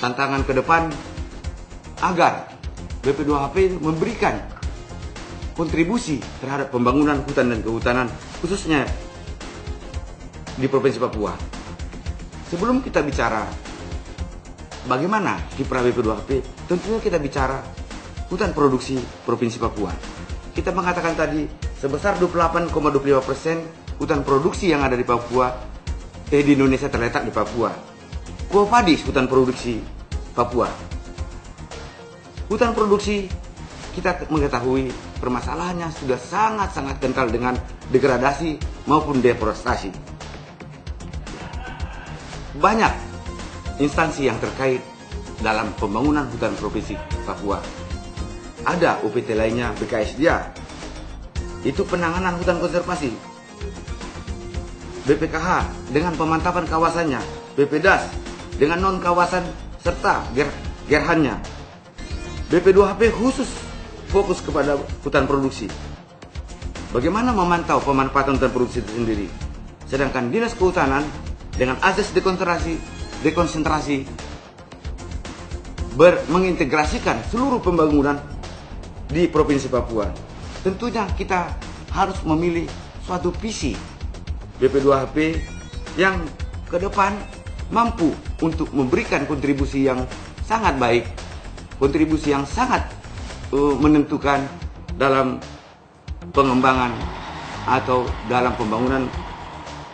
tantangan ke depan agar BP2HP memberikan kontribusi terhadap pembangunan hutan dan kehutanan khususnya di Provinsi Papua. Sebelum kita bicara bagaimana kiprah BP2HP, tentunya kita bicara hutan produksi Provinsi Papua. Kita mengatakan tadi sebesar 28,25% hutan produksi yang ada di Papua, di Indonesia terletak di Papua. Quo Vadis hutan produksi Papua. Hutan produksi kita mengetahui permasalahannya sudah sangat-sangat kental dengan degradasi maupun deforestasi. Banyak instansi yang terkait dalam pembangunan hutan Provinsi Papua. Ada UPT lainnya, BKSDA, itu penanganan hutan konservasi. BPKH dengan pemantapan kawasannya, BPDAS dengan non kawasan serta gerhannya. BP2HP khusus fokus kepada hutan produksi. Bagaimana memantau pemanfaatan hutan produksi itu sendiri? Sedangkan Dinas Kehutanan dengan azas dekonsentrasi mengintegrasikan seluruh pembangunan di Provinsi Papua. Tentunya kita harus memilih suatu visi BP2HP yang ke depan mampu untuk memberikan kontribusi yang sangat baik, kontribusi yang sangat menentukan dalam pengembangan atau dalam pembangunan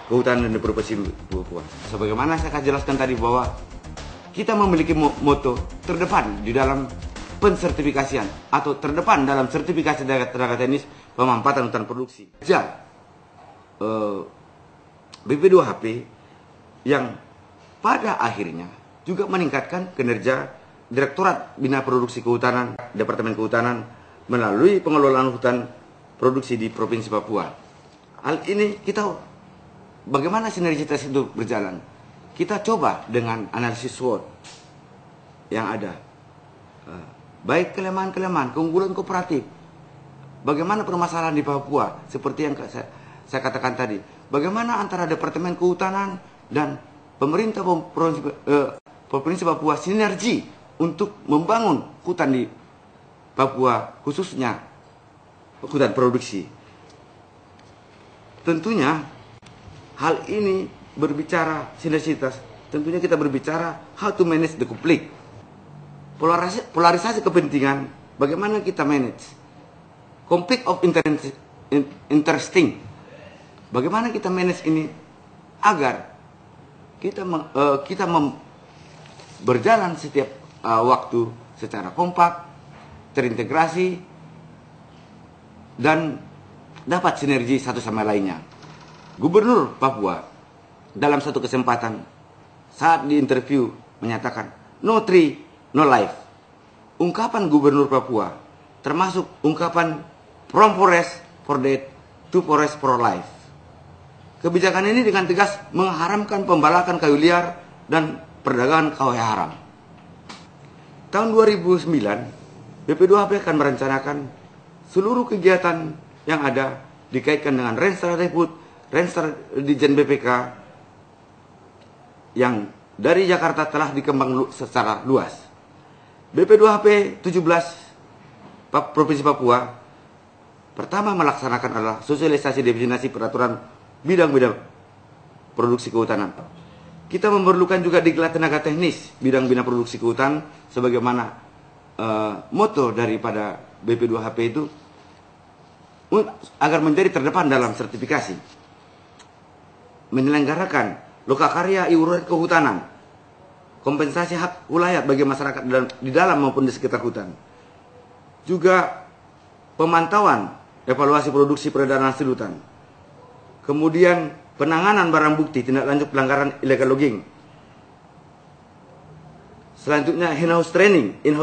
kehutanan di Provinsi Papua. Sebagaimana saya akan jelaskan tadi bahwa kita memiliki moto terdepan di dalam pensertifikasian atau terdepan dalam sertifikasi tenaga teknis pemanfaatan hutan produksi. BP2HP yang pada akhirnya juga meningkatkan kinerja Direktorat Bina Produksi Kehutanan, Departemen Kehutanan melalui pengelolaan hutan produksi di Provinsi Papua. Hal ini kita bagaimana sinergitas itu berjalan? Kita coba dengan analisis SWOT yang ada. Baik kelemahan-kelemahan, keunggulan kooperatif. Bagaimana permasalahan di Papua seperti yang saya katakan tadi. Bagaimana antara Departemen Kehutanan dan pemerintah Provinsi Papua sinergi untuk membangun hutan di Papua, khususnya hutan produksi. Tentunya hal ini berbicara sinergitas, tentunya kita berbicara how to manage the conflict. Polarisasi kepentingan, bagaimana kita manage conflict of interesting. Bagaimana kita manage ini agar kita berjalan setiap waktu secara kompak, terintegrasi, dan dapat sinergi satu sama lainnya. Gubernur Papua dalam satu kesempatan saat diinterview menyatakan no tree, no life. Ungkapan Gubernur Papua termasuk ungkapan from forest for death to forest for life. Kebijakan ini dengan tegas mengharamkan pembalakan kayu liar dan perdagangan kayu haram. Tahun 2009, BP2HP akan merencanakan seluruh kegiatan yang ada dikaitkan dengan Renstra Dijen BPK yang dari Jakarta telah dikembang secara luas. BP2HP 17 Provinsi Papua pertama melaksanakan adalah sosialisasi definisi peraturan bidang-bidang produksi kehutanan. Kita memerlukan juga diklat tenaga teknis bidang bina produksi kehutanan sebagaimana moto daripada BP2HP itu agar menjadi terdepan dalam sertifikasi. Menyelenggarakan lokakarya iuran kehutanan, kompensasi hak wilayah bagi masyarakat di dalam maupun di sekitar hutan. Juga pemantauan evaluasi produksi peredaran hasil hutan. Kemudian penanganan barang bukti tindak lanjut pelanggaran illegal logging. Selanjutnya in-house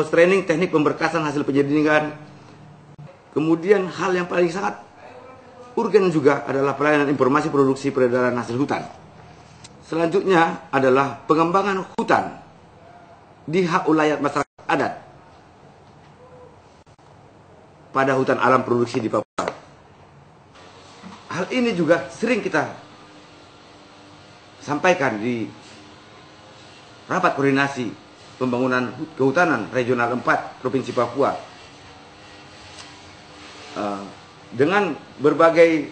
training teknik pemberkasan hasil penyelidikan. Kemudian hal yang paling sangat urgen juga adalah pelayanan informasi produksi peredaran hasil hutan. Selanjutnya adalah pengembangan hutan di hak ulayat masyarakat adat pada hutan alam produksi di Papua. Hal ini juga sering kita sampaikan di rapat koordinasi pembangunan kehutanan regional 4 Provinsi Papua. Dengan berbagai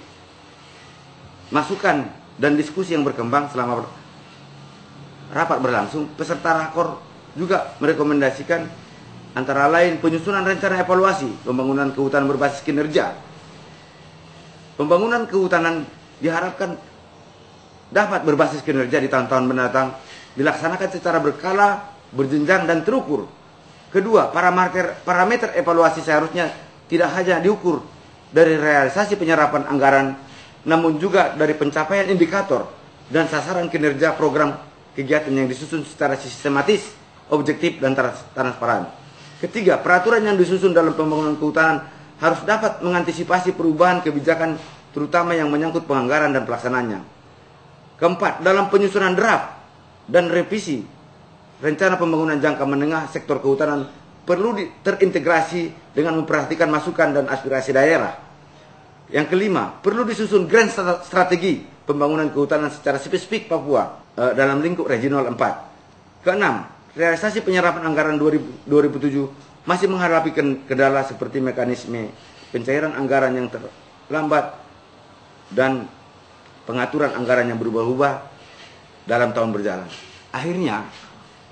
masukan dan diskusi yang berkembang selama rapat berlangsung, peserta rakor juga merekomendasikan antara lain penyusunan rencana evaluasi pembangunan kehutanan berbasis kinerja. Pembangunan kehutanan diharapkan dapat berbasis kinerja di tahun-tahun mendatang, dilaksanakan secara berkala, berjenjang, dan terukur. Kedua, parameter evaluasi seharusnya tidak hanya diukur dari realisasi penyerapan anggaran, namun juga dari pencapaian indikator dan sasaran kinerja program kegiatan yang disusun secara sistematis, objektif, dan transparan. Ketiga, peraturan yang disusun dalam pembangunan kehutanan harus dapat mengantisipasi perubahan kebijakan terutama yang menyangkut penganggaran dan pelaksanaannya. Keempat, dalam penyusunan draft dan revisi rencana pembangunan jangka menengah sektor kehutanan perlu terintegrasi dengan memperhatikan masukan dan aspirasi daerah. Yang kelima, perlu disusun grand strategi pembangunan kehutanan secara spesifik Papua dalam lingkup regional 4. Keenam, realisasi penyerapan anggaran 2007 masih menghadapi kendala seperti mekanisme pencairan anggaran yang terlambat dan pengaturan anggaran yang berubah-ubah dalam tahun berjalan. Akhirnya,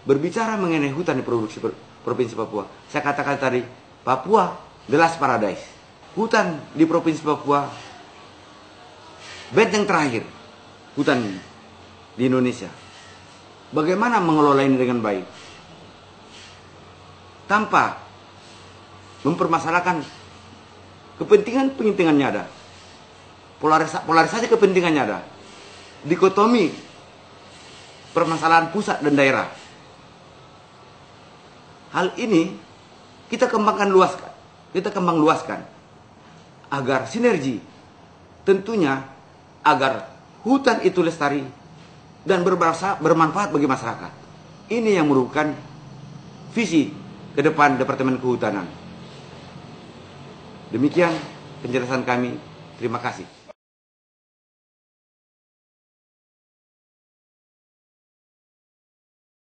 berbicara mengenai hutan di Provinsi Papua, saya katakan tadi, Papua the last paradise. Hutan di Provinsi Papua, benteng terakhir hutan di Indonesia. Bagaimana mengelola ini dengan baik? Tanpa mempermasalahkan kepentingannya ada. Polarisasi kepentingannya ada. Dikotomi permasalahan pusat dan daerah. Hal ini kita kembang luaskan agar sinergi, tentunya agar hutan itu lestari dan bermanfaat bagi masyarakat. Ini yang merupakan visi ke depan Departemen Kehutanan. Demikian penjelasan kami. Terima kasih.